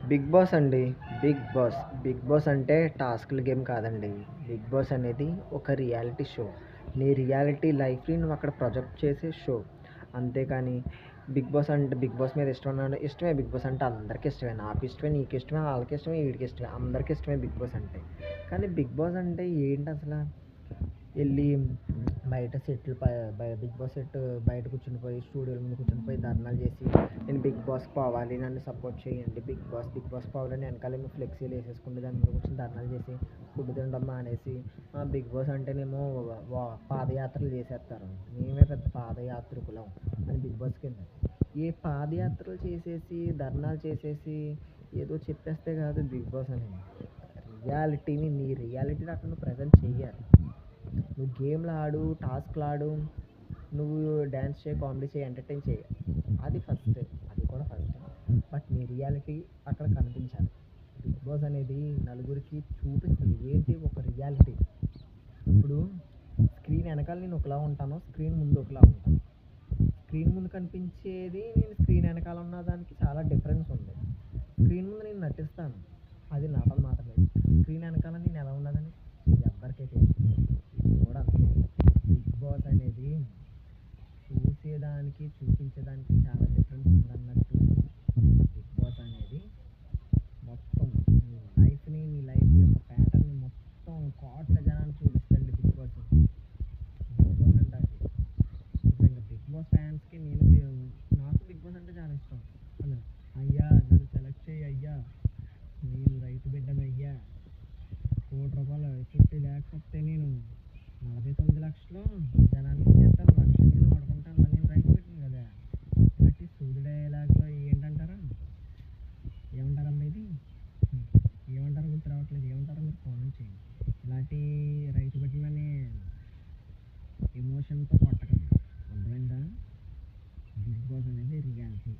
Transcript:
Big Boss అండి. Bigg Boss. Bigg Boss అంటే టాస్క్‌ల గేమ్ కాదండి. బిగ్ బాస్ అనేది ఒక రియాలిటీ షో. నీ రియాలిటీ లైఫ్‌ని నువ్వు అక్కడ ప్రొజెక్ట్ చేసే షో. అంతేకాని బిగ్ బాస్ అంటే బిగ్ బాస్ మీద ఇష్టమే బిగ్ బాస్ అంటే అందరికి ఇష్టమే. నాకు ఇష్టమే, నీకు ఇష్టమే, ఆళ్ళకి ఇష్టమే, ఈడికి ఇష్టమే. అందరికి ఇష్టమే బిగ్ బాస్ అంటే. కానీ బిగ్ బాస్ అంటే ఏంటసల? ఎళ్ళి బయట సెట్లు బిగ్ బాస్ సెట్ బయట కూర్చునిపోయి, స్టూడియోల ముందు కూర్చునిపోయి ధర్నాలు చేసి, నేను బిగ్ బాస్ పోవాలి, నన్ను సపోర్ట్ చేయండి, బిగ్ బాస్ పోవాలని వెనకాలేమో ఫ్లెక్సీలు వేసేసుకుని దాని మీద కూర్చొని ధర్నాలు చేసి, ఫుడ్ తినడం మానేసి, బిగ్ బాస్ అంటేనేమో పాదయాత్రలు చేసేస్తారు. మేమే పెద్ద పాదయాత్రికులం అని బిగ్ బాస్కి వెళ్ళారు. ఏ పాదయాత్రలు చేసేసి, ధర్నాలు చేసేసి, ఏదో చెప్పేస్తే కాదు బిగ్ బాస్ అనేది. నీ రియాలిటీని అక్కడ నువ్వు ప్రజెంట్ చెయ్యాలి. నువ్వు గేమ్లు ఆడు, టాస్క్లు ఆడు, నువ్వు డ్యాన్స్ చేయి, కామెడీ చేయి, ఎంటర్టైన్ చేయి, అది ఫస్ట్, అది కూడా ఫస్ట్. బట్ నీ రియాలిటీ అక్కడ కనిపించాలి. బిగ్ బాస్ అనేది నలుగురికి చూపిస్తుంది ఏంటి ఒక రియాలిటీ. ఇప్పుడు స్క్రీన్ వెనకాల నేను ఒకలా ఉంటాను, స్క్రీన్ ముందు ఒకలా ఉంటాను. స్క్రీన్ ముందు కనిపించేది నేను స్క్రీన్ వెనకాల ఉన్న దానికి చాలా డిఫరెన్స్ ఉంది. స్క్రీన్ ముందు నేను నటిస్తాను, అది నటన మాత్రమే. స్క్రీన్ వెనకాల నేను ఎలా ఉన్నదని ఎవ్వరికీ తెలియదు. ఇది కూడా అంతే. బిగ్ బాస్ అనేది చూసేదానికి చూపించేదానికి చాలా డిఫరెన్స్ ఉందన్నట్టు బిగ్ బాస్ అనేది మొత్తం నీ లైఫ్ యొక్క ప్యాటర్న్ మొత్తం కోట్ల జనాన్ని చూపిస్తుంది బిగ్ బాస్. బిగ్ బాస్ అంటే అది నిజంగా బిగ్ బాస్ ఫ్యాన్స్కి నాకు బిగ్ బాస్ అంటే చాలా ఇష్టం. అలా అయ్యా నన్ను సెలెక్ట్ చేయి అయ్యా, నేను రైతు బిడ్డను అయ్యా, ₹1,00,00,000 50 lakhs వస్తే నేను 49,00,000 జనానికి ఇచ్చేస్తాను, లక్ష నేను వాడుకుంటాను, మరి నేను రైతు బిడ్డను కదా. ఇలాంటి సూది డైలాగ్లో ఏంటంటారా, ఏమంటారమ్మా ఇది, ఏమంటారో గుర్తు రావట్లేదు, ఏమంటారో మీరు కామెంట్ చేయండి. ఇలాంటి రైతు బిడ్డలని ఎమోషన్తో కొట్టకండి, అర్థమైందా? బిగ్ బాస్ అనేది రియాలిటీ